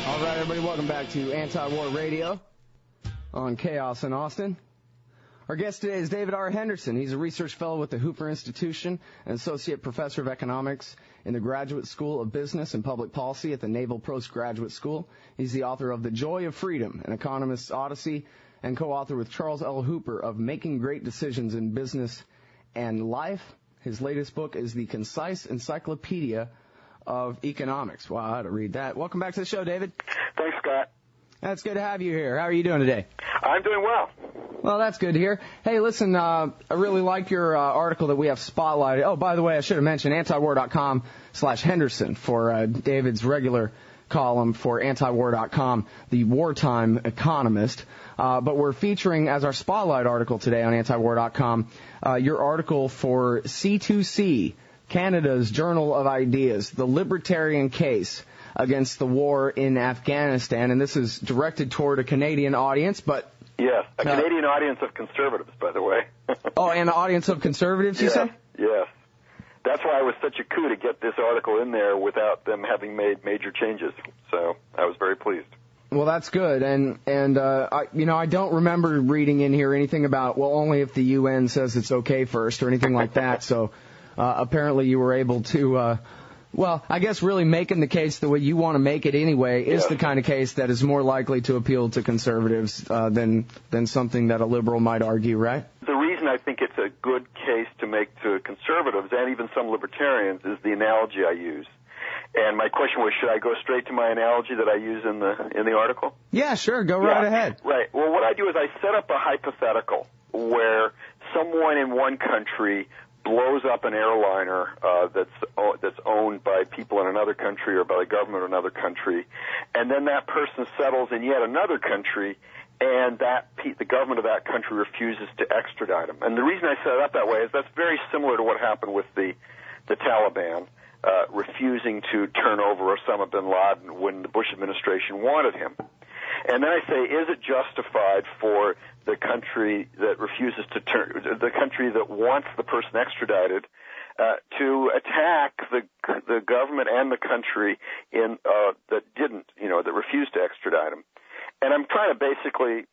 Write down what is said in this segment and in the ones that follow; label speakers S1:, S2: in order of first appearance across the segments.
S1: All right, everybody, welcome back to Anti-War Radio on Chaos in Austin. Our guest today is David R. Henderson. He's a research fellow with the Hoover Institution, an associate professor of economics in the Graduate School of Business and Public Policy at the Naval Postgraduate School. He's the author of The Joy of Freedom, An Economist's Odyssey, and co-author with Charles L. Hooper of Making Great Decisions in Business and Life. His latest book is The Concise Encyclopedia of Economics. Wow, I had to read that. Welcome back to the show, David.
S2: Thanks, Scott.
S1: That's good to have you here. How are you doing today?
S2: I'm doing well.
S1: Well, that's good to hear. Hey, listen, I really like your article that we have spotlighted. Oh, by the way, I should have mentioned antiwar.com/Henderson for David's regular column for antiwar.com, the Wartime Economist. But we're featuring as our spotlight article today on antiwar.com your article for C2C, Canada's Journal of Ideas, the Libertarian Case against the war in Afghanistan. And this is directed toward a Canadian audience, but...
S2: Yes, a Canadian audience of conservatives, by the way.
S1: Oh, and an audience of conservatives, you say?
S2: Yes. That's why it was such a coup to get this article in there without them having made major changes. So I was very pleased.
S1: Well, that's good. And I don't remember reading in here anything about, well, only if the UN says it's okay first or anything like that. So apparently you were able to, I guess really making the case the way you want to make it anyway is the kind of case that is more likely to appeal to conservatives than something that a liberal might argue, right?
S2: The reason I think it's a good case to make to conservatives and even some libertarians is the analogy I use. And my question was, should I go straight to my analogy that I use in the article?
S1: Yeah, sure. Go right ahead.
S2: Right. Well, what I do is I set up a hypothetical where someone in one country blows up an airliner that's owned by people in another country or by the government of another country, and then that person settles in yet another country, and the government of that country refuses to extradite him. And the reason I set it up that way is that's very similar to what happened with the Taliban refusing to turn over Osama bin Laden when the Bush administration wanted him. And then I say, is it justified for the country that refuses to the country that wants the person extradited, to attack the government and the country that didn't, that refused to extradite him? And I'm trying to basically,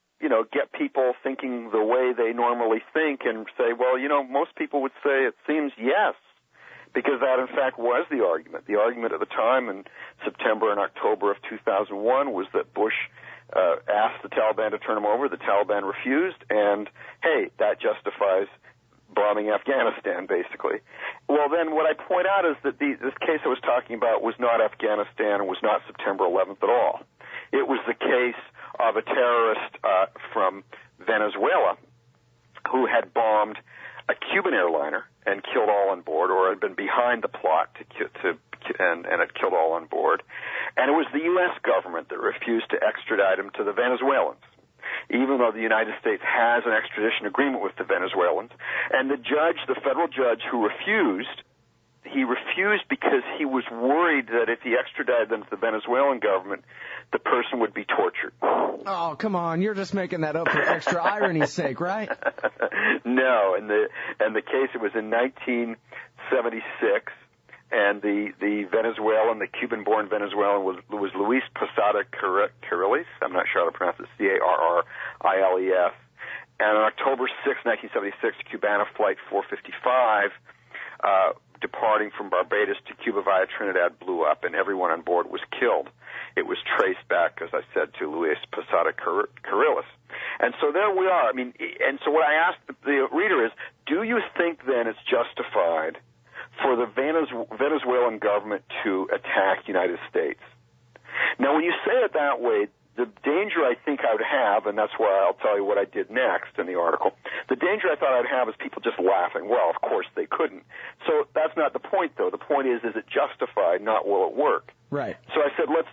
S2: get people thinking the way they normally think and say, well, most people would say it seems yes, because that in fact was the argument. The argument at the time in September and October of 2001 was that Bush asked the Taliban to turn him over. The Taliban refused, and, hey, that justifies bombing Afghanistan, basically. Well, then what I point out is that this case I was talking about was not Afghanistan and was not September 11th at all. It was the case of a terrorist from Venezuela who had bombed a Cuban airliner and killed all on board, or had been behind the plot and had killed all on board. And it was the U.S. government that refused to extradite him to the Venezuelans, even though the United States has an extradition agreement with the Venezuelans. And the federal judge who refused, he refused because he was worried that if he extradited them to the Venezuelan government, the person would be tortured.
S1: Oh, come on. You're just making that up for extra irony's sake, right?
S2: No. And the case, it was in 1976. And the Venezuelan, the Cuban-born Venezuelan was Luis Posada Carriles. I'm not sure how to pronounce it, Carriles. And on October 6, 1976, Cubana Flight 455, departing from Barbados to Cuba via Trinidad, blew up, and everyone on board was killed. It was traced back, as I said, to Luis Posada Carriles. And so there we are. And so what I asked the reader is, do you think then it's justified for the Venezuelan government to attack the United States? Now, when you say it that way, the danger I think I would have, and that's why I'll tell you what I did next in the article, the danger I thought I'd have is people just laughing. Well, of course they couldn't. So that's not the point, though. The point is it justified, not will it work?
S1: Right.
S2: So I said, let's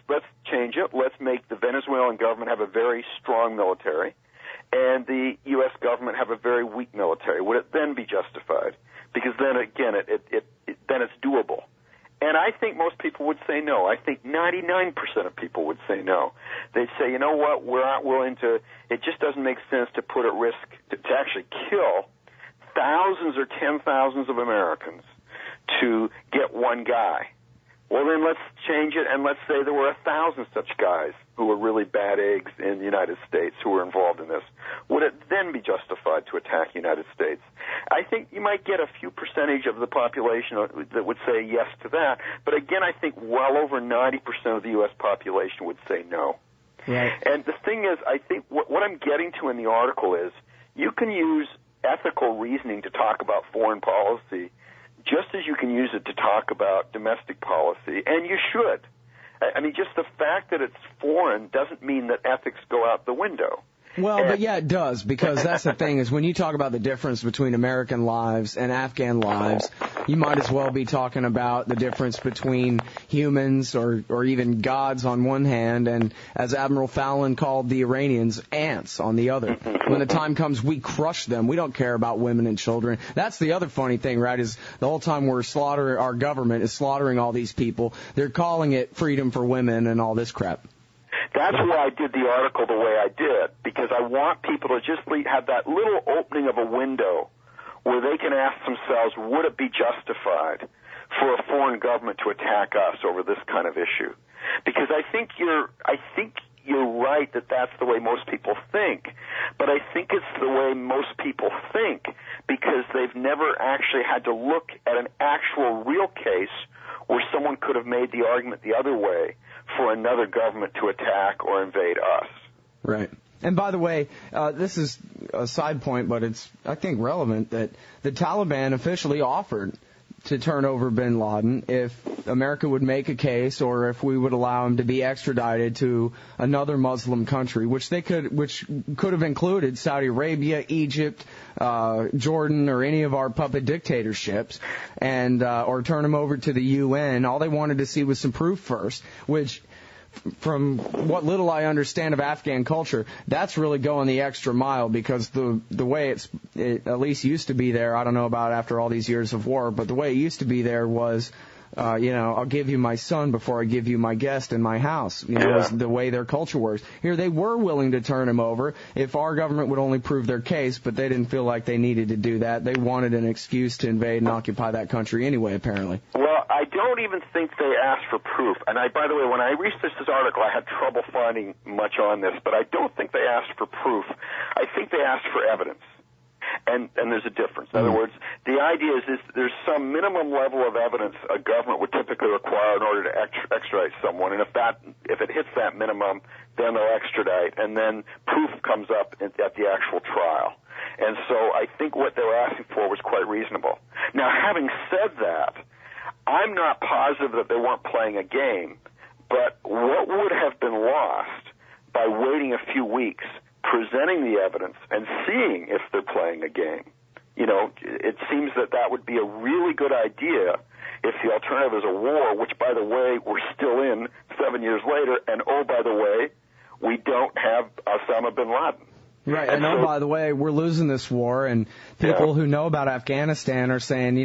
S2: change it. Let's make the Venezuelan government have a very strong military, and the U.S. government have a very weak military. Would it then be justified? Because then, again, then it's doable. And I think most people would say no. I think 99% of people would say no. They'd say, you know what, we're not willing to, it just doesn't make sense to put at risk, to actually kill thousands or 10,000s of Americans to get one guy Well, then let's change it, and let's say there were 1,000 such guys who were really bad eggs in the United States who were involved in this. Would it then be justified to attack the United States? I think you might get a few percentage of the population that would say yes to that, but again, I think well over 90% of the U.S. population would say no.
S1: Right.
S2: And the thing is, I think what I'm getting to in the article is you can use ethical reasoning to talk about foreign policy just as you can use it to talk about domestic policy, and you should. I mean, just the fact that it's foreign doesn't mean that ethics go out the window.
S1: Well, but yeah, it does, because that's the thing is when you talk about the difference between American lives and Afghan lives, you might as well be talking about the difference between humans or even gods on one hand and, as Admiral Fallon called the Iranians, ants on the other. When the time comes, we crush them. We don't care about women and children. That's the other funny thing, right, is the whole time our government is slaughtering all these people, they're calling it freedom for women and all this crap.
S2: That's why I did the article the way I did, because I want people to just have that little opening of a window where they can ask themselves, would it be justified for a foreign government to attack us over this kind of issue? Because I think you're right that that's the way most people think, but I think it's the way most people think because they've never actually had to look at an actual real case where someone could have made the argument the other way for another government to attack or invade us. Right.
S1: And by the way, this is a side point, but it's, I think, relevant that the Taliban officially offered to turn over bin Laden if America would make a case or if we would allow him to be extradited to another Muslim country, which could have included Saudi Arabia, Egypt, Jordan, or any of our puppet dictatorships, and or turn him over to the UN. All they wanted to see was some proof first, which, from what little I understand of Afghan culture, that's really going the extra mile because the way it at least used to be there, I don't know about after all these years of war, but the way it used to be there was, I'll give you my son before I give you my guest in my house. Was the way their culture works. Here they were willing to turn him over if our government would only prove their case, but they didn't feel like they needed to do that. They wanted an excuse to invade and occupy that country anyway, apparently.
S2: Well, I don't even think they asked for proof. And by the way, when I researched this article, I had trouble finding much on this, but I don't think they asked for proof. I think they asked for evidence. And there's a difference. In other words, the idea is there's some minimum level of evidence a government would typically require in order to extradite someone, and if it hits that minimum, then they'll extradite, and then proof comes up at the actual trial. And so I think what they were asking for was quite reasonable. Now, having said that, I'm not positive that they weren't playing a game, but what would have been lost by waiting a few weeks, presenting the evidence, and seeing if they're playing a game? It seems that would be a really good idea if the alternative is a war, which, by the way, we're still in 7 years later, and, oh, by the way, we don't have Osama bin Laden.
S1: Right, and by the way, we're losing this war, and people who know about Afghanistan are saying,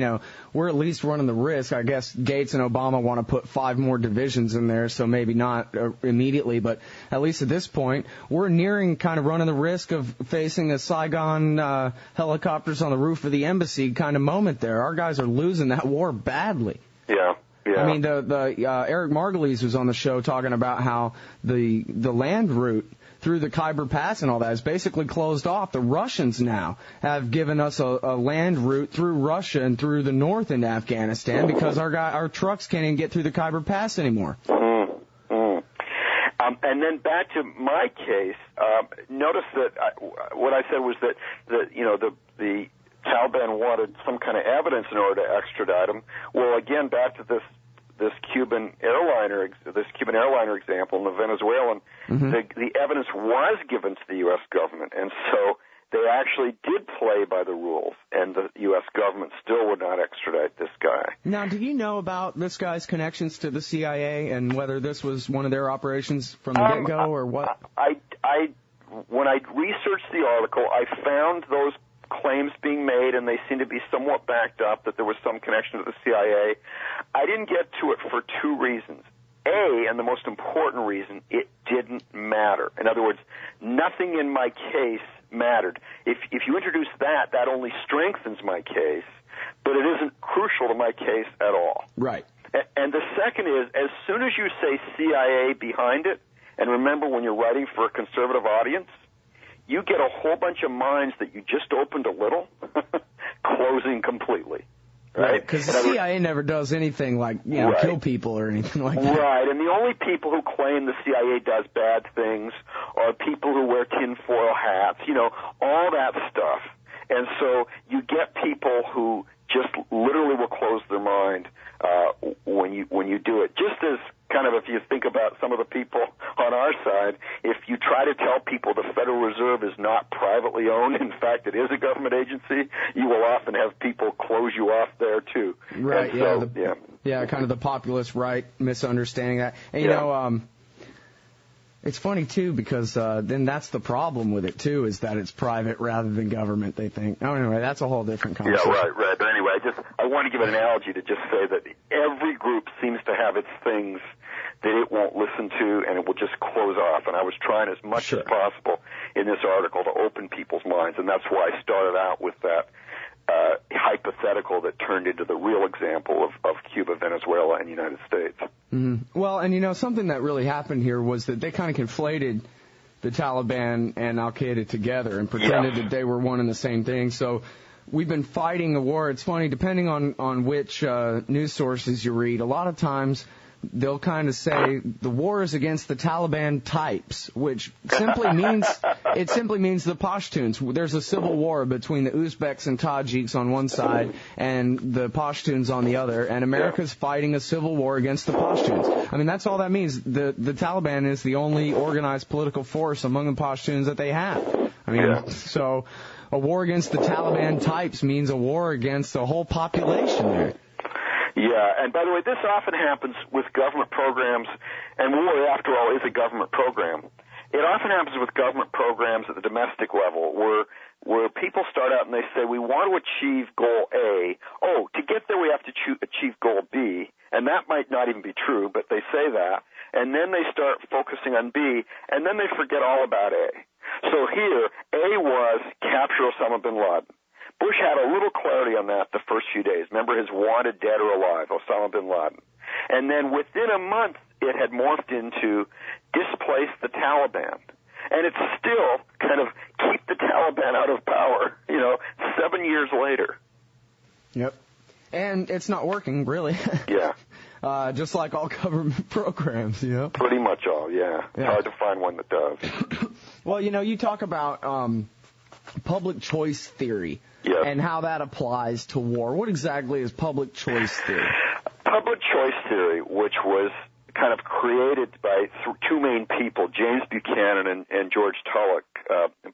S1: we're at least running the risk. I guess Gates and Obama want to put 5 more divisions in there, so maybe not immediately, but at least at this point, we're nearing kind of running the risk of facing a Saigon helicopters on the roof of the embassy kind of moment there. Our guys are losing that war badly.
S2: Yeah.
S1: I mean, the Eric Margulies was on the show talking about how the land route through the Khyber Pass and all that is basically closed off. The Russians now have given us a land route through Russia and through the north into Afghanistan because our trucks can't even get through the Khyber Pass anymore.
S2: And then back to my case, notice that what I said was that the Taliban wanted some kind of evidence in order to extradite him. Well, again, back to this Cuban airliner example, and the Venezuelan, the evidence was given to the U.S. government, and so they actually did play by the rules, and the U.S. government still would not extradite this guy.
S1: Now, do you know about this guy's connections to the CIA and whether this was one of their operations from the get-go or what?
S2: When I researched the article, I found those claims being made, and they seem to be somewhat backed up that there was some connection to the CIA. I didn't get to it for 2 reasons. A, and the most important reason, it didn't matter. In other words, nothing in my case mattered. If you introduce that only strengthens my case, but it isn't crucial to my case at all.
S1: Right.
S2: And the second is, as soon as you say CIA behind it, and remember when you're writing for a conservative audience, you get a whole bunch of minds that you just opened a little, closing completely. Right?
S1: Because the CIA never does anything like, kill people or anything like that.
S2: Right, and the only people who claim the CIA does bad things are people who wear tinfoil hats, all that stuff. And so you get people who just literally will close their mind when you do it. Just as kind of if you think about some of the people on our side, if you try to tell people the Federal Reserve is not privately owned, in fact it is a government agency, you will often have people close you off there too.
S1: Right,
S2: so,
S1: kind of the populist right misunderstanding that. And it's funny, too, because then that's the problem with it, too, is that it's private rather than government, they think. Oh, anyway, that's a whole different conversation.
S2: Yeah, right. But anyway, I want to give an analogy to just say that every group seems to have its things that it won't listen to, and it will just close off. And I was trying as much as possible in this article to open people's minds, and that's why I started out with that hypothetical that turned into the real example of Cuba, Venezuela, and the United States.
S1: Mm-hmm. Well, and something that really happened here was that they kind of conflated the Taliban and Al-Qaeda together and pretended that they were one and the same thing. So we've been fighting the war. It's funny, depending on which news sources you read, a lot of times they'll kind of say the war is against the Taliban types, which simply means the Pashtuns. There's a civil war between the Uzbeks and Tajiks on one side and the Pashtuns on the other, and America's fighting a civil war against the Pashtuns. I mean, that's all that means. The Taliban is the only organized political force among the Pashtuns that they have. I mean, so a war against the Taliban types means a war against the whole population there.
S2: Yeah, and by the way, this often happens with government programs, and war, after all, is a government program. It often happens with government programs at the domestic level where people start out and they say, we want to achieve goal A. Oh, to get there we have to achieve goal B, and that might not even be true, but they say that, and then they start focusing on B, and then they forget all about A. So here, A was capture Osama bin Laden. Bush had a little clarity on that the first few days. Remember his wanted dead or alive, Osama bin Laden. And then within a month, it had morphed into displace the Taliban. And it's still kind of keep the Taliban out of power, 7 years later.
S1: Yep. And it's not working, really.
S2: Yeah.
S1: Just like all government programs,
S2: Pretty much all, yeah. It's hard to find one that does.
S1: Well, you talk about public choice theory.
S2: Yes.
S1: And how that applies to war. What exactly is public choice theory?
S2: Public choice theory, which was kind of created by two main people, James Buchanan and George Tullock,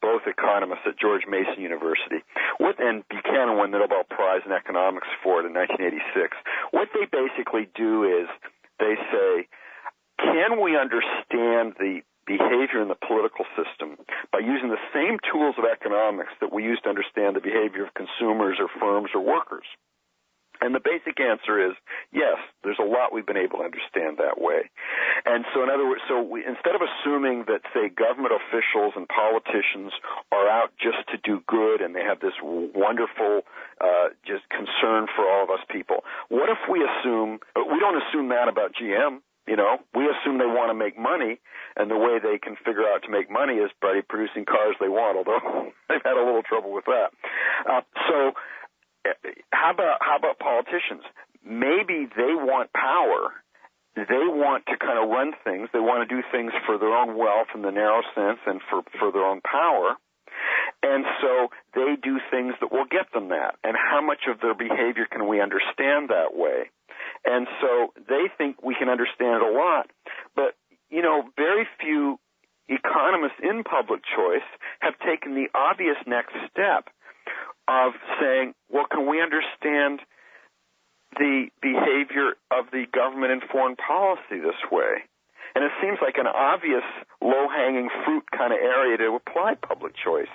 S2: both economists at George Mason University. And Buchanan won the Nobel Prize in Economics for it in 1986. What they basically do is they say, can we understand the behavior in the political system by using the same tools of economics that we use to understand the behavior of consumers or firms or workers? And the basic answer is yes, there's a lot we've been able to understand that way. And so in other words, instead of assuming that, say, government officials and politicians are out just to do good and they have this wonderful just concern for all of us people, what if we don't assume that about GM? We assume they want to make money, and the way they can figure out to make money is by producing cars they want, although they've had a little trouble with that. So how about politicians? Maybe they want power. They want to kind of run things. They want to do things for their own wealth in the narrow sense and for their own power. And so they do things that will get them that. And how much of their behavior can we understand that way? And so they think we can understand a lot. But, very few economists in public choice have taken the obvious next step of saying, well, can we understand the behavior of the government in foreign policy this way? And it seems like an obvious low-hanging fruit kind of area to apply public choice.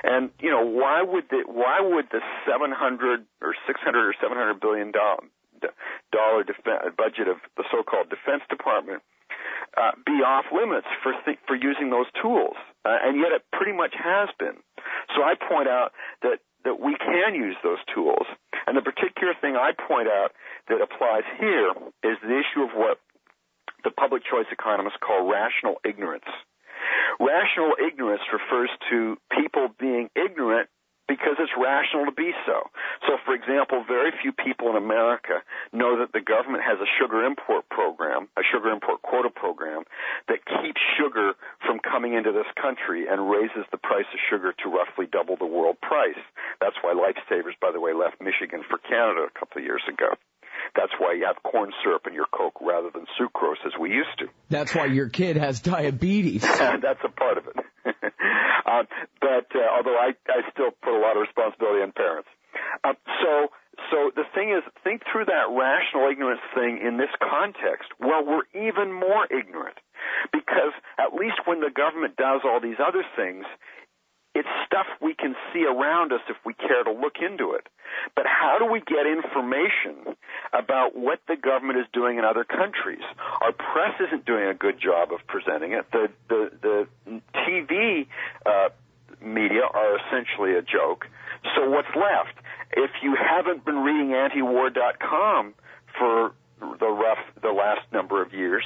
S2: And, why would the 700 or 600 or $700 billion budget of the so-called Defense Department be off limits for using those tools? And yet it pretty much has been. So I point out that that we can use those tools. And the particular thing I point out that applies here is the issue of what the public choice economists call rational ignorance. Rational ignorance refers to people being ignorant because it's rational to be so. So, for example, very few people in America know that the government has a sugar import program, a sugar import quota program, that keeps sugar from coming into this country and raises the price of sugar to roughly double the world price. That's why Lifesavers, by the way, left Michigan for Canada a couple of years ago. That's why you have corn syrup in your Coke rather than sucrose as we used to.
S1: That's why your kid has diabetes.
S2: That's a part of it. Although I still put a lot of responsibility on parents. So the thing is, think through that rational ignorance thing in this context. Well, we're even more ignorant because at least when the government does all these other things, it's stuff we can see around us if we care to look into it. But how do we get information about what the government is doing in other countries? Our press isn't doing a good job of presenting it. The TV media are essentially a joke. So what's left? If you haven't been reading antiwar.com for the last number of years,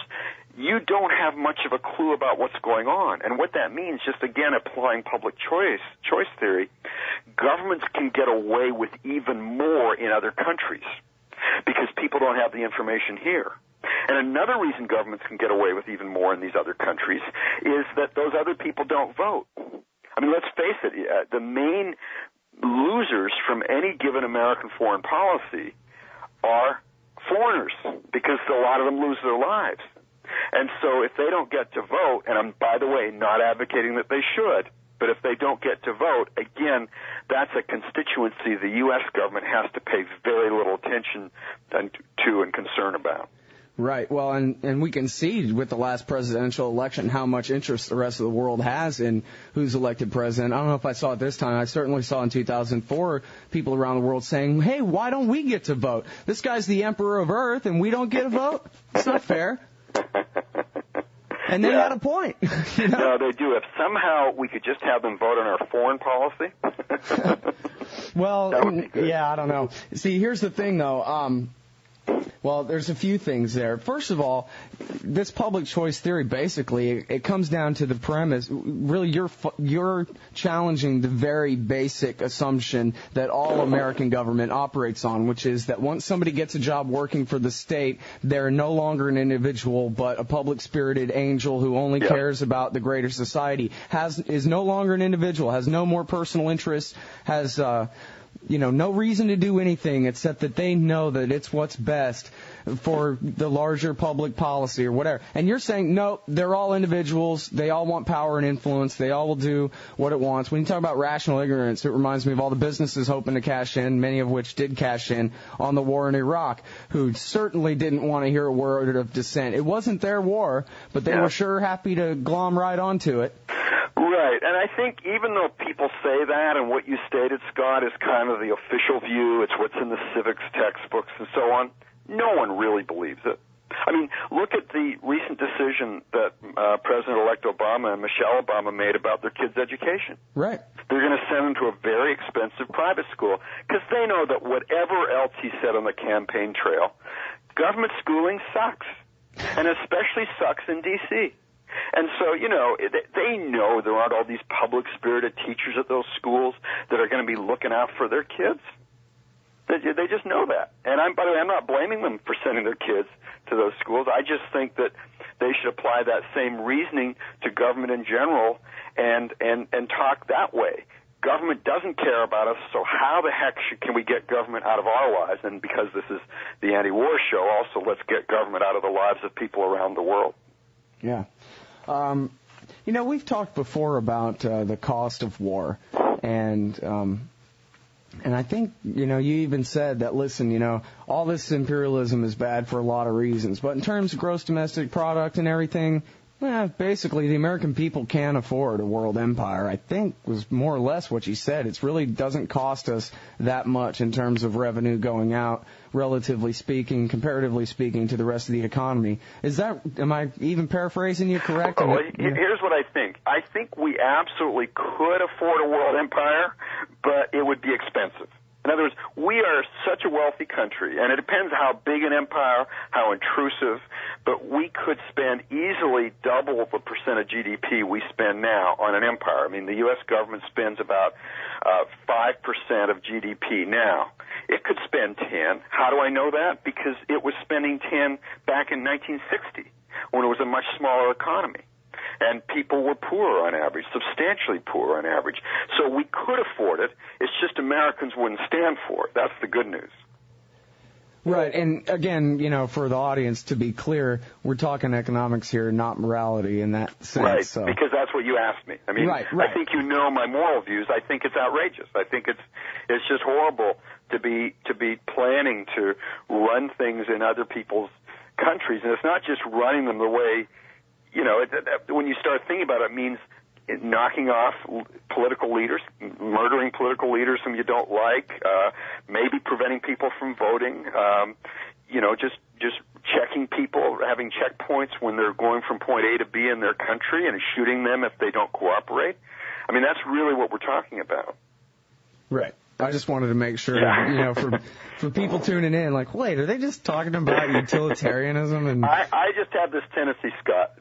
S2: you don't have much of a clue about what's going on. And what that means, just again applying public choice theory, governments can get away with even more in other countries because people don't have the information here. And another reason governments can get away with even more in these other countries is that those other people don't vote. I mean, let's face it, the main losers from any given American foreign policy are foreigners because a lot of them lose their lives. And so if they don't get to vote, and I'm, by the way, not advocating that they should, but if they don't get to vote, again, that's a constituency the U.S. government has to pay very little attention to and concern about.
S1: Right. Well, and we can see with the last presidential election how much interest the rest of the world has in who's elected president. I don't know if I saw it this time. I certainly saw in 2004 people around the world saying, hey, why don't we get to vote? This guy's the emperor of Earth, and we don't get a vote? It's not fair. And they had a point. You know?
S2: No, they do. If somehow we could just have them vote on our foreign policy.
S1: Well,
S2: that would be good.
S1: Yeah, I don't know. See, here's the thing, though. Well, there's a few things there. First of all, this public choice theory, basically, it comes down to the premise. Really, you're challenging the very basic assumption that all American government operates on, which is that once somebody gets a job working for the state, they're no longer an individual, but a public-spirited angel who only cares about the greater society, is no longer an individual, has no more personal interests, has no reason to do anything except that they know that it's what's best for the larger public policy or whatever. And you're saying, no, they're all individuals. They all want power and influence. They all will do what it wants. When you talk about rational ignorance, it reminds me of all the businesses hoping to cash in, many of which did cash in on the war in Iraq, who certainly didn't want to hear a word of dissent. It wasn't their war, but they were sure happy to glom right onto it.
S2: Right, and I think even though people say that, and what you stated, Scott, is kind of the official view, it's what's in the civics textbooks and so on, no one really believes it. I mean, look at the recent decision that President-elect Obama and Michelle Obama made about their kids' education.
S1: Right.
S2: They're going to send them to a very expensive private school because they know that whatever else he said on the campaign trail, government schooling sucks, and especially sucks in D.C., and so, they know there aren't all these public-spirited teachers at those schools that are going to be looking out for their kids. They just know that. And by the way, I'm not blaming them for sending their kids to those schools. I just think that they should apply that same reasoning to government in general and talk that way. Government doesn't care about us, so how the heck can we get government out of our lives? And because this is the anti-war show, also let's get government out of the lives of people around the world.
S1: Yeah. We've talked before about the cost of war, and I think, you even said that, listen, all this imperialism is bad for a lot of reasons, but in terms of gross domestic product and everything, Well, basically, the American people can afford a world empire, I think was more or less what you said. It really doesn't cost us that much in terms of revenue going out, relatively speaking, comparatively speaking, to the rest of the economy. Am I even paraphrasing you correct?
S2: Well, here's what I think. I think we absolutely could afford a world empire, but it would be expensive. In other words, we are such a wealthy country, and it depends how big an empire, how intrusive, but we could spend easily double the percent of GDP we spend now on an empire. I mean, the U.S. government spends about 5% of GDP now. It could spend 10. How do I know that? Because it was spending 10 back in 1960 when it was a much smaller economy. And people were poorer on average, substantially poorer on average. So we could afford it. It's just Americans wouldn't stand for it. That's the good news.
S1: Right, and again, for the audience, to be clear, we're talking economics here, not morality in that sense.
S2: Right,
S1: so.
S2: Because that's what you asked me. I mean,
S1: right.
S2: I think you know my moral views. I think it's outrageous. I think it's just horrible to be planning to run things in other people's countries, and it's not just running them the way. When you start thinking about it, it means knocking off political leaders, murdering political leaders whom you don't like, maybe preventing people from voting, just checking people, having checkpoints when they're going from point A to B in their country and shooting them if they don't cooperate. I mean, that's really what we're talking about.
S1: Right. I just wanted to make sure, for people tuning in, like, wait, are they just talking about utilitarianism? And
S2: I just have this tendency, Scott.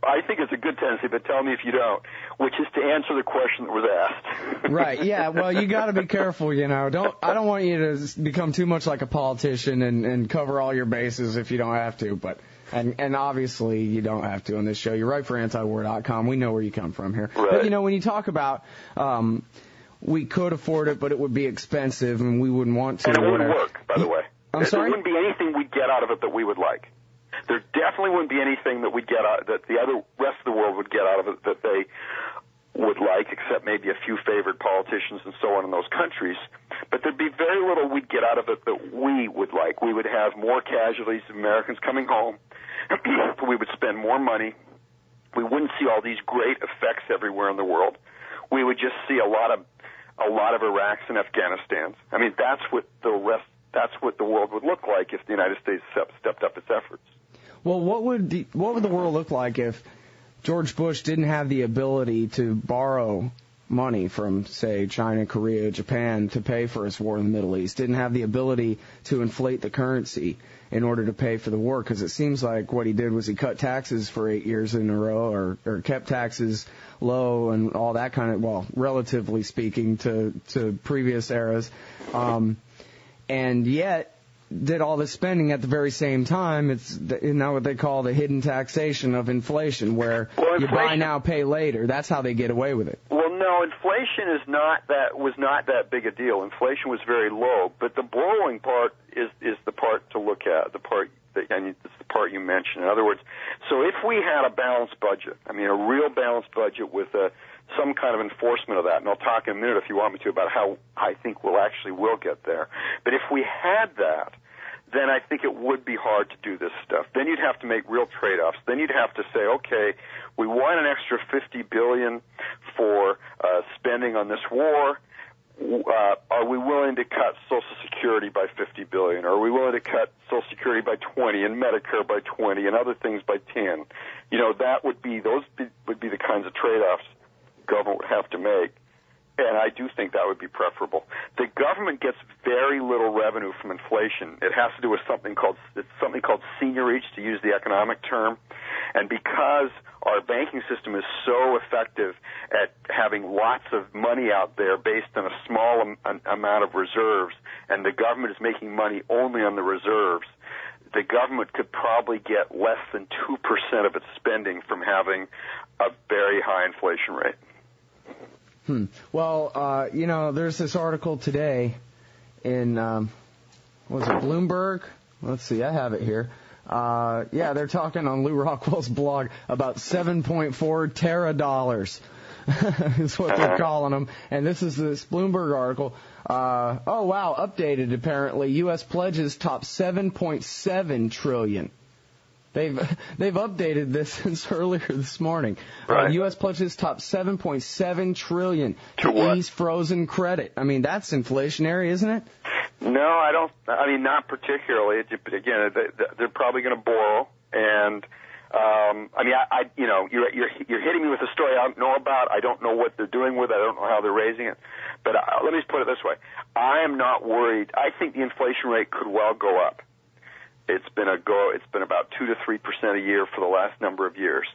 S2: I think it's a good tendency, but tell me if you don't, which is to answer the question that was asked.
S1: Right. Yeah. Well, you got to be careful. I don't want you to become too much like a politician and cover all your bases if you don't have to. But and obviously you don't have to on this show. You're right for antiwar.com. We know where you come from here.
S2: Right.
S1: But when you talk about we could afford it, but it would be expensive, and we wouldn't want to.
S2: And it wouldn't work, by the way.
S1: I'm sorry?
S2: There wouldn't be anything we'd get out of it that we would like. There definitely wouldn't be anything that we'd get out, that the other rest of the world would get out of it that they would like, except maybe a few favored politicians and so on in those countries. But there'd be very little we'd get out of it that we would like. We would have more casualties of Americans coming home. We would spend more money. We wouldn't see all these great effects everywhere in the world. We would just see a lot of Iraqs and Afghanistans. I mean, that's what the world would look like if the United States stepped up its efforts.
S1: Well, what would the world look like if George Bush didn't have the ability to borrow money from, say, China, Korea, Japan to pay for his war in the Middle East, didn't have the ability to inflate the currency in order to pay for the war? Because it seems like what he did was he cut taxes for 8 years in a row, or kept taxes low and all that kind of, well, relatively speaking to previous eras, and yet did all this spending at the very same time. It's now what they call the hidden taxation of inflation, where you buy now, pay later. That's how they get away with it.
S2: Well, no, inflation was not that big a deal. Inflation was very low, but the borrowing part is the part to look at, and it's the part you mentioned. In other words, so if we had a balanced budget, I mean a real balanced budget with some kind of enforcement of that, and I'll talk in a minute if you want me to about how I think we'll get there. But if we had that, then I think it would be hard to do this stuff. Then you'd have to make real trade-offs. Then you'd have to say, okay, we want an extra $50 billion for spending on this war. Are we willing to cut Social Security by $50 billion? Are we willing to cut Social Security by 20 and Medicare by 20 and other things by 10? Those would be the kinds of trade-offs government would have to make, and I do think that would be preferable. The government gets very little revenue from inflation. It has to do with something called seniorage, to use the economic term, and because our banking system is so effective at having lots of money out there based on a small amount of reserves, and the government is making money only on the reserves, the government could probably get less than 2% of its spending from having a very high inflation rate.
S1: Well, there's this article today in, was it Bloomberg? Let's see, I have it here. They're talking on Lou Rockwell's blog about 7.4 teradollars is what they're calling them. And this is this Bloomberg article. Updated apparently. U.S. pledges top 7.7 trillion. They've updated this since earlier this morning.
S2: Right.
S1: U.S. pledges top $7.7 trillion
S2: to
S1: ease frozen credit. I mean, that's inflationary, isn't it?
S2: No, I don't. I mean, not particularly. Again, they're probably going to borrow, and I mean, you know, you're hitting me with a story I don't know about. I don't know what they're doing with it. I don't know how they're raising it. But let me just put it this way: I am not worried. I think the inflation rate could well go up. It's been about 2 to 3% a year for the last number of years.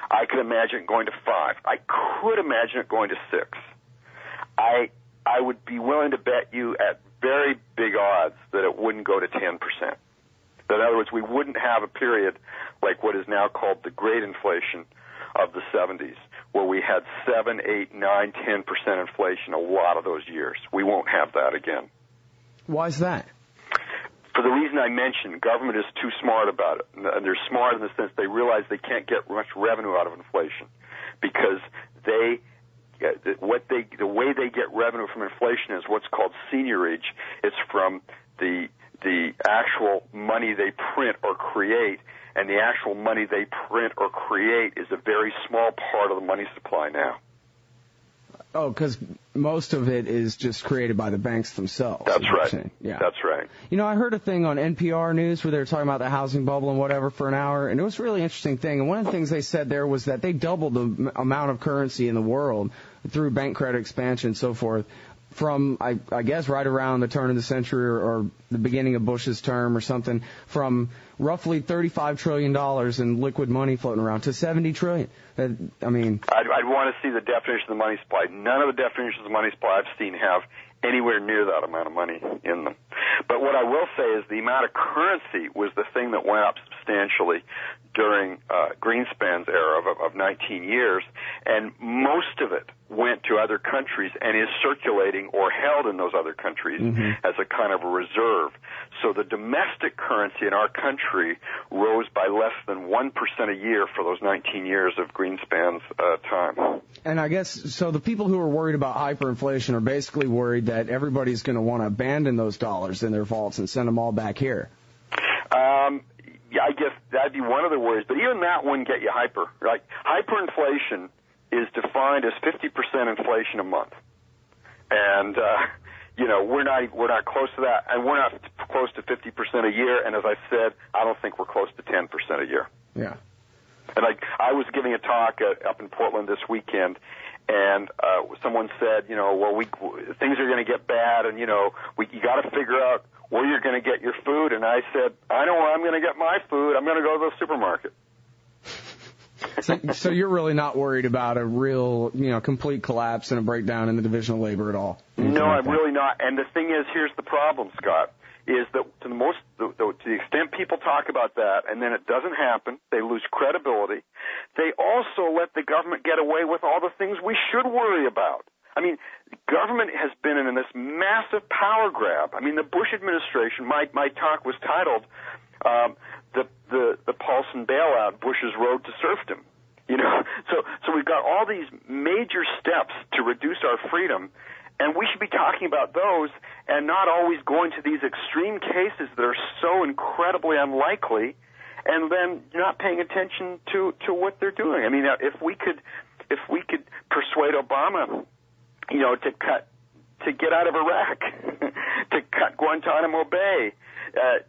S2: I could imagine it going to 5. I could imagine it going to 6. I would be willing to bet you at very big odds that it wouldn't go to 10%. In other words, we wouldn't have a period like what is now called the Great Inflation of the 70s, where we had 7, 8, 9, 10% inflation a lot of those years. We won't have that again.
S1: Why is that?
S2: For the reason I mentioned, government is too smart about it. And they're smart in the sense they realize they can't get much revenue out of inflation because the way they get revenue from inflation is what's called seigniorage. It's from the actual money they print or create, and the actual money they print or create is a very small part of the money supply now.
S1: Oh, because most of it is just created by the banks themselves.
S2: That's right.
S1: Yeah.
S2: That's right.
S1: You know, I heard a thing on NPR News where they were talking about the housing bubble and whatever for an hour, and it was a really interesting thing. And one of the things they said there was that they doubled the amount of currency in the world through bank credit expansion and so forth from, I guess, right around the turn of the century or the beginning of Bush's term or something, from roughly $35 trillion in liquid money floating around to $70 trillion. I mean,
S2: I'd want to see the definition of the money supply. None of the definitions of the money supply I've seen have anywhere near that amount of money in them. But what I will say is the amount of currency was the thing that went up substantially during Greenspan's era of 19 years, and most of it went to other countries and is circulating or held in those other countries as a kind of a reserve. So the domestic currency in our country rose by less than 1% a year for those 19 years of Greenspan's time. And
S1: I guess, so the people who are worried about hyperinflation are basically worried that everybody's going to want to abandon those dollars in their vaults and send them all back here.
S2: Yeah, I guess that'd be one of the worries, but even that wouldn't get you hyper. Like, hyperinflation is defined as 50% inflation a month, and you know, we're not close to that, and we're not close to 50% a year. And as I said, I don't think we're close to 10% a year.
S1: Yeah.
S2: And I was giving a talk up in Portland this weekend, and someone said, you know, well, things are going to get bad, and you know, you got to figure out where you're going to get your food. And I said, I know where I'm going to get my food. I'm going to go to the supermarket.
S1: So you're really not worried about a real, you know, complete collapse and a breakdown in the division of labor at all?
S2: No, I'm really not. And the thing is, here's the problem, Scott, is that to the extent people talk about that and then it doesn't happen, they lose credibility. They also let the government get away with all the things we should worry about. I mean, government has been in this massive power grab. I mean, the Bush administration, my talk was titled the Paulson bailout, Bush's road to serfdom. You know, so we've got all these major steps to reduce our freedom, and we should be talking about those and not always going to these extreme cases that are so incredibly unlikely, and then not paying attention to what they're doing. I mean, if we could persuade Obama, you know, to get out of Iraq, to cut Guantanamo Bay,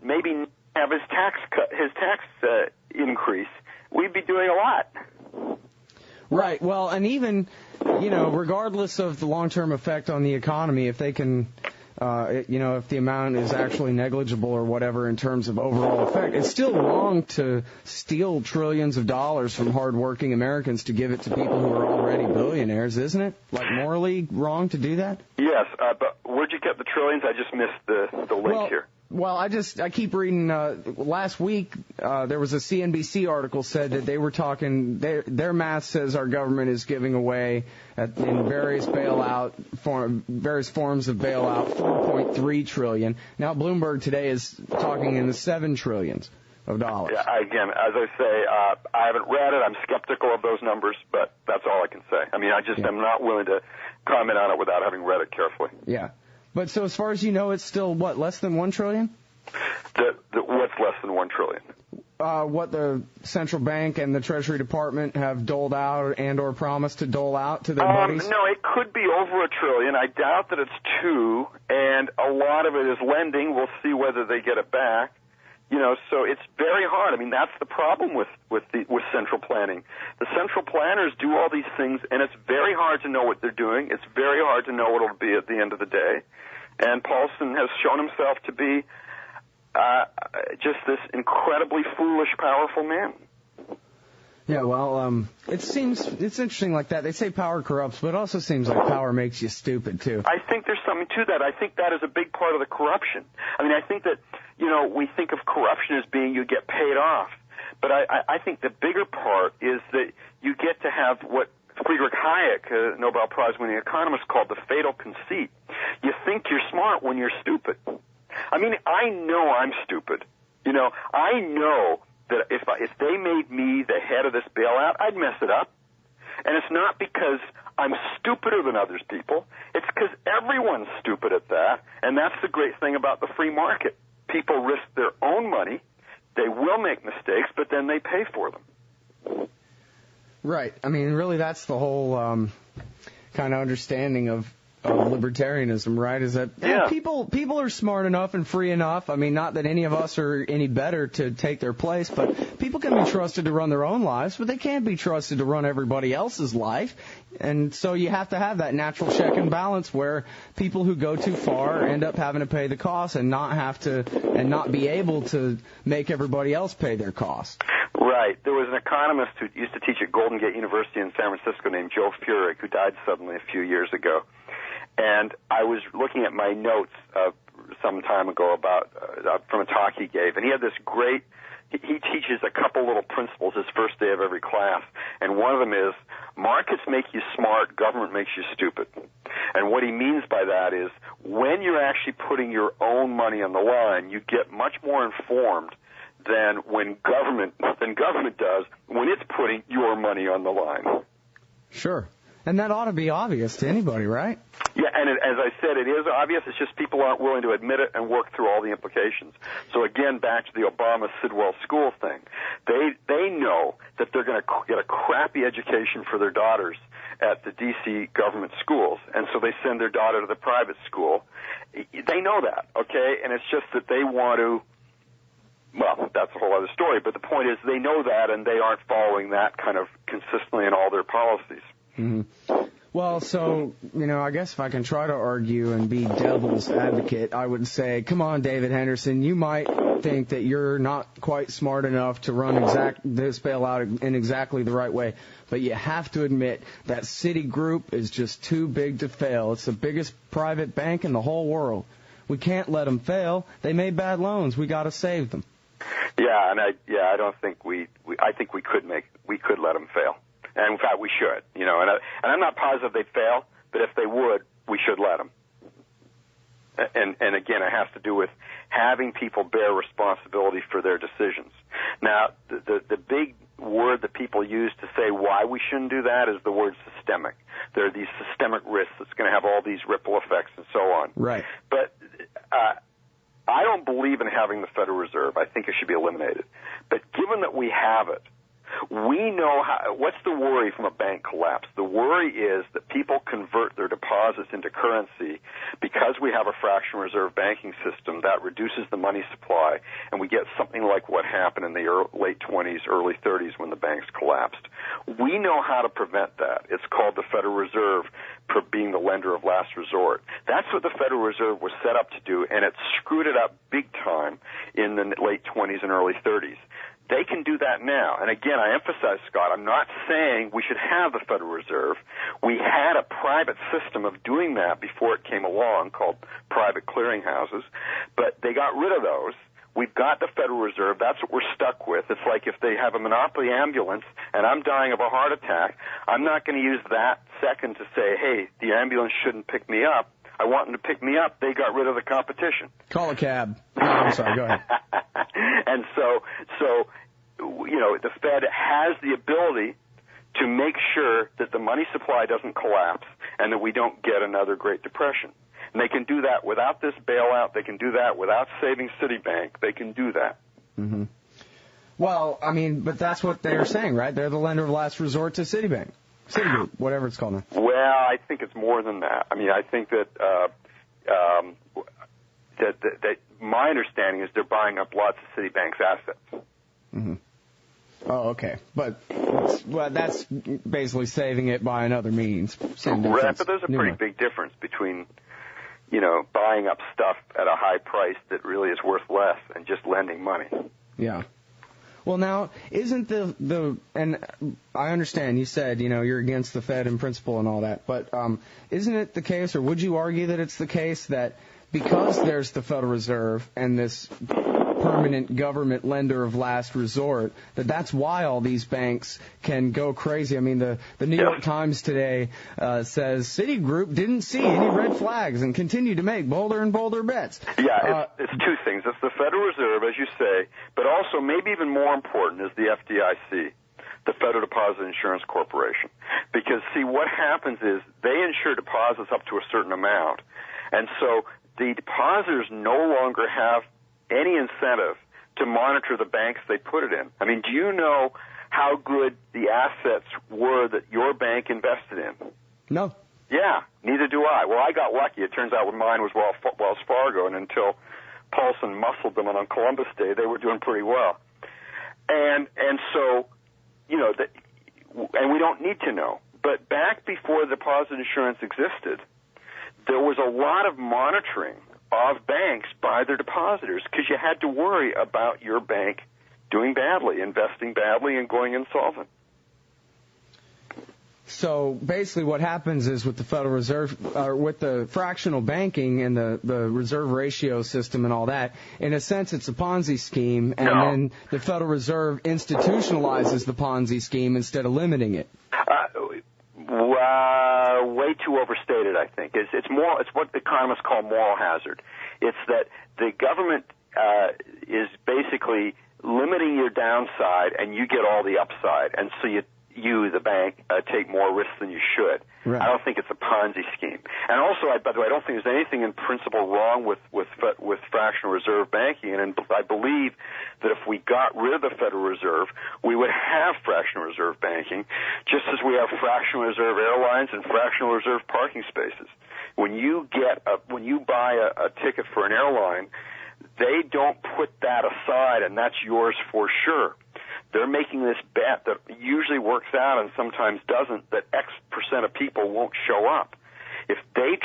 S2: maybe have his tax increase, we'd be doing a lot.
S1: Right. Well, and even, you know, regardless of the long-term effect on the economy, if they can, you know, if the amount is actually negligible or whatever in terms of overall effect, it's still wrong to steal trillions of dollars from hardworking Americans to give it to people who are already billionaires, isn't it? Like, morally wrong to do that?
S2: Yes, but where'd you get the trillions? I just missed the link here.
S1: Well, I keep reading, last week, there was a CNBC article said that they were talking, their math says our government is giving away in various various forms of bailout, $4.3 trillion. Now Bloomberg today is talking in the $7 trillion of dollars.
S2: Yeah, again, as I say, I haven't read it. I'm skeptical of those numbers, but that's all I can say. I mean, I'm not willing to comment on it without having read it carefully.
S1: Yeah. But so as far as you know, it's still, less than $1 trillion?
S2: What's less than $1 trillion?
S1: What the central bank and the Treasury Department have doled out and or promised to dole out to their buddies?
S2: No, it could be over $1 trillion. I doubt that it's $2, and a lot of it is lending. We'll see whether they get it back. So it's very hard. I mean, that's the problem with central planning. The central planners do all these things, and it's very hard to know what they're doing. It's very hard to know what it'll be at the end of the day. And Paulson has shown himself to be just this incredibly foolish, powerful man.
S1: Yeah, well, it's interesting like that. They say power corrupts, but it also seems like power makes you stupid, too.
S2: I think there's something to that. I think that is a big part of the corruption. I mean, I think that, we think of corruption as being you get paid off. But I think the bigger part is that you get to have what Friedrich Hayek, a Nobel Prize-winning economist, called the fatal conceit. You think you're smart when you're stupid. I mean, I know I'm stupid. I know that if they made me the head of this bailout, I'd mess it up. And it's not because I'm stupider than other people. It's because everyone's stupid at that. And that's the great thing about the free market. People risk their own money. They will make mistakes, but then they pay for them.
S1: Right. I mean, really, that's the whole kind of understanding of libertarianism, right? Is that people are smart enough and free enough. I mean, not that any of us are any better to take their place, but people can be trusted to run their own lives, but they can't be trusted to run everybody else's life. And so you have to have that natural check and balance where people who go too far end up having to pay the cost and not be able to make everybody else pay their costs.
S2: Right. There was an economist who used to teach at Golden Gate University in San Francisco named Joe Furek, who died suddenly a few years ago. And I was looking at my notes some time ago about from a talk he gave, and he had this great. He teaches a couple little principles his first day of every class, and one of them is markets make you smart, government makes you stupid. And what he means by that is when you're actually putting your own money on the line, you get much more informed than government does when it's putting your money on the line.
S1: Sure. And that ought to be obvious to anybody, right?
S2: Yeah, and as I said, it is obvious. It's just people aren't willing to admit it and work through all the implications. So again, back to the Obama Sidwell school thing. They know that they're going to get a crappy education for their daughters at the D.C. government schools, and so they send their daughter to the private school. They know that, okay? And it's just that they want to. Well, that's a whole other story, but the point is they know that, and they aren't following that kind of consistently in all their policies.
S1: Mm-hmm. Well, so, I guess if I can try to argue and be devil's advocate, I would say, come on, David Henderson, you might think that you're not quite smart enough to run this bailout in exactly the right way, but you have to admit that Citigroup is just too big to fail. It's the biggest private bank in the whole world. We can't let them fail. They made bad loans. We got to save them.
S2: Yeah, and I don't think I think we could let them fail. And in fact, we should, and I'm not positive they'd fail, but if they would, we should let them. And again, it has to do with having people bear responsibility for their decisions. Now, the big word that people use to say why we shouldn't do that is the word systemic. There are these systemic risks that's going to have all these ripple effects and so on.
S1: Right.
S2: But I don't believe in having the Federal Reserve. I think it should be eliminated. But given that we have it, we know what's the worry from a bank collapse? The worry is that people convert their deposits into currency because we have a fractional reserve banking system that reduces the money supply, and we get something like what happened in the late 20s, early 30s when the banks collapsed. We know how to prevent that. It's called the Federal Reserve being the lender of last resort. That's what the Federal Reserve was set up to do, and it screwed it up big time in the late 20s and early 30s. They can do that now. And again, I emphasize, Scott, I'm not saying we should have the Federal Reserve. We had a private system of doing that before it came along called private clearinghouses, but they got rid of those. We've got the Federal Reserve. That's what we're stuck with. It's like if they have a monopoly ambulance and I'm dying of a heart attack, I'm not going to use that second to say, hey, the ambulance shouldn't pick me up. I want them to pick me up. They got rid of the competition.
S1: Call a cab. No, I'm sorry. Go ahead.
S2: And so, the Fed has the ability to make sure that the money supply doesn't collapse and that we don't get another Great Depression. And they can do that without this bailout. They can do that without saving Citibank. They can do that.
S1: Mm-hmm. Well, I mean, but that's what they're saying, right? They're the lender of last resort to Citigroup, whatever it's called now.
S2: Well, I think it's more than that. I mean, I think that that my understanding is they're buying up lots of Citibank's assets.
S1: Mm-hmm. Oh, okay. But that's basically saving it by another means.
S2: Right, but there's a pretty big difference between, buying up stuff at a high price that really is worth less and just lending money.
S1: Yeah. Well, now, isn't and I understand you said, you're against the Fed in principle and all that, but isn't it the case, or would you argue that it's the case that because there's the Federal Reserve and this permanent government lender of last resort, that's why all these banks can go crazy? I mean, the New York Times today says Citigroup didn't see any red flags and continued to make bolder and bolder bets.
S2: Yeah, it's two things. It's the Federal Reserve, as you say, but also maybe even more important is the FDIC, the Federal Deposit Insurance Corporation. Because, see, what happens is they insure deposits up to a certain amount, and so the depositors no longer have any incentive to monitor the banks they put it in. I mean, do you know how good the assets were that your bank invested in?
S1: No.
S2: Yeah, neither do I. Well, I got lucky. It turns out mine was Wells Fargo, and until Paulson muscled them on Columbus Day, they were doing pretty well. And so, and we don't need to know. But back before deposit insurance existed, there was a lot of monitoring of banks by their depositors because you had to worry about your bank doing badly, investing badly, and going insolvent.
S1: So basically what happens is with the Federal Reserve, with the fractional banking and the reserve ratio system and all that, in a sense it's a Ponzi scheme, and then the Federal Reserve institutionalizes the Ponzi scheme instead of limiting it.
S2: Way too overstated, I think. It's what economists call moral hazard. It's that the government is basically limiting your downside, and you get all the upside, and so you, the bank, take more risk than you should. Right. I don't think it's a Ponzi scheme. And also, by the way, I don't think there's anything in principle wrong with fractional reserve banking, and I believe that if we got rid of the Federal Reserve, we would have fractional reserve banking, just as we have fractional reserve airlines and fractional reserve parking spaces. When you buy a ticket for an airline, they don't put that aside, and that's yours for sure. They're making this bet that usually works out and sometimes doesn't, that X percent of people won't show up. If they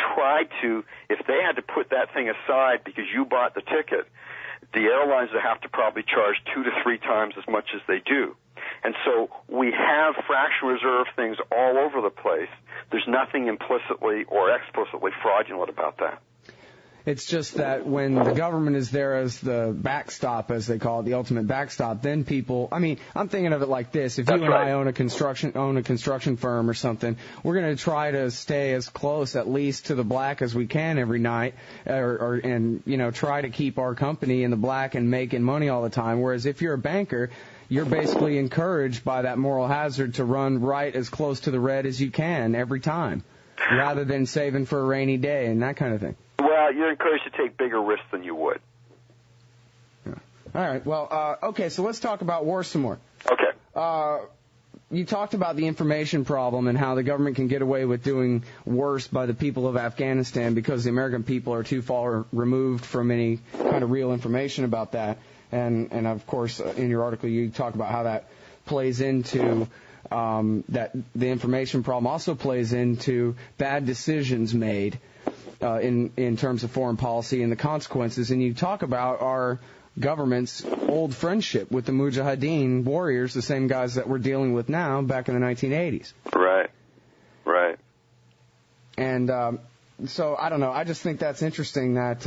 S2: had to put that thing aside because you bought the ticket, the airlines would have to probably charge 2 to 3 times as much as they do. And so we have fractional reserve things all over the place. There's nothing implicitly or explicitly fraudulent about that.
S1: It's just that when the government is there as the backstop, as they call it, the ultimate backstop, then people, I mean, I'm thinking of it like this. If you and I own a construction firm or something, we're going to try to stay as close at least to the black as we can every night, and try to keep our company in the black and making money all the time. Whereas if you're a banker, you're basically encouraged by that moral hazard to run right as close to the red as you can every time, rather than saving for a rainy day and that kind of thing.
S2: Well, you're encouraged to take bigger risks than you would.
S1: Yeah. All right. Well, okay, so let's talk about war some more.
S2: Okay.
S1: You talked about the information problem and how the government can get away with doing worse by the people of Afghanistan because the American people are too far removed from any kind of real information about that. And of course, in your article, you talk about how that plays into that the information problem also plays into bad decisions made in terms of foreign policy and the consequences. And you talk about our government's old friendship with the Mujahideen warriors, the same guys that we're dealing with now, back in the 1980s.
S2: Right.
S1: And so, I don't know, I just think that's interesting that,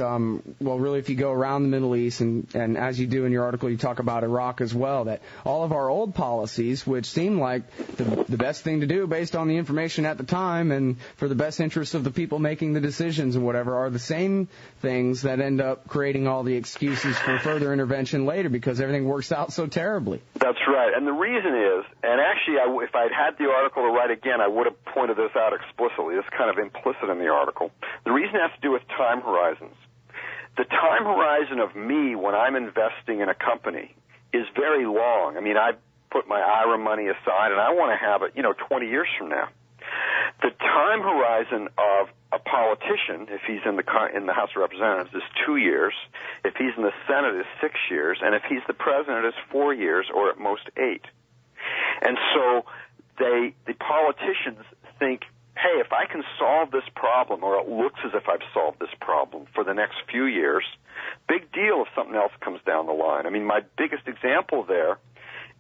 S1: really, if you go around the Middle East, and as you do in your article, you talk about Iraq as well, that all of our old policies, which seem like the best thing to do based on the information at the time and for the best interest of the people making the decisions and whatever, are the same things that end up creating all the excuses for further intervention later because everything works out so terribly.
S2: That's right. And the reason is, and actually, if I'd had the article to write again, I would have pointed this out explicitly. It's kind of implicit in the article. hypothetical. The reason has to do with time horizons. The time horizon of me when I'm investing in a company is very long. I mean, I put my IRA money aside, and I want to have it, 20 years from now. The time horizon of a politician, if he's in the House of Representatives, is 2 years. If he's in the Senate, is 6 years. And if he's the president, is 4 years, or at most 8. And so the politicians think, hey, if I can solve this problem, or it looks as if I've solved this problem for the next few years, big deal if something else comes down the line. I mean, my biggest example there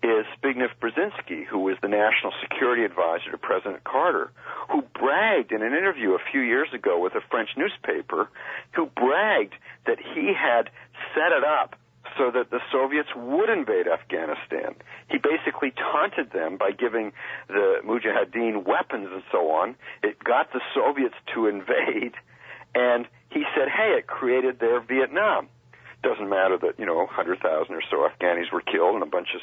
S2: is Zbigniew Brzezinski, who was the national security advisor to President Carter, who bragged in an interview a few years ago with a French newspaper, who bragged that he had set it up so that the Soviets would invade Afghanistan. He basically taunted them by giving the Mujahideen weapons and so on. It got the Soviets to invade, and he said, hey, it created their Vietnam. Doesn't matter that, 100,000 or so Afghanis were killed and a bunch of,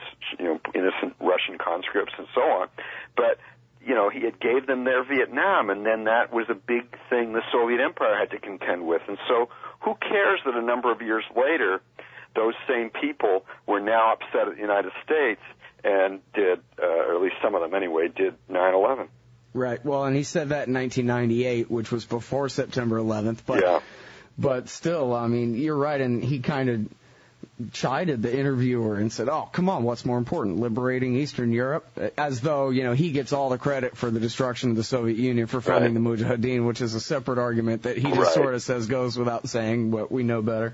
S2: innocent Russian conscripts and so on. But, he had gave them their Vietnam, and then that was a big thing the Soviet Empire had to contend with. And so who cares that a number of years later, those same people were now upset at the United States and did, or at least some of them anyway, did 9/11.
S1: Right. Well, and he said that in 1998, which was before September 11th. But,
S2: yeah.
S1: But still, I mean, you're right, and he kind of chided the interviewer and said, oh, come on, what's more important, liberating Eastern Europe? As though, he gets all the credit for the destruction of the Soviet Union for funding the Mujahideen, which is a separate argument that he just sort of says goes without saying, but we know better.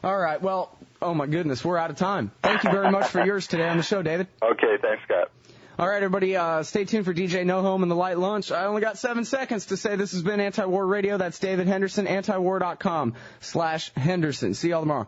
S1: All right, well, oh my goodness, we're out of time. Thank you very much for yours today on the show, David.
S2: Okay, thanks, Scott.
S1: All right, everybody, stay tuned for DJ No Home and the Light Lunch. I only got 7 seconds to say this has been Anti-War Radio. That's David Henderson, antiwar.com/Henderson. See y'all tomorrow.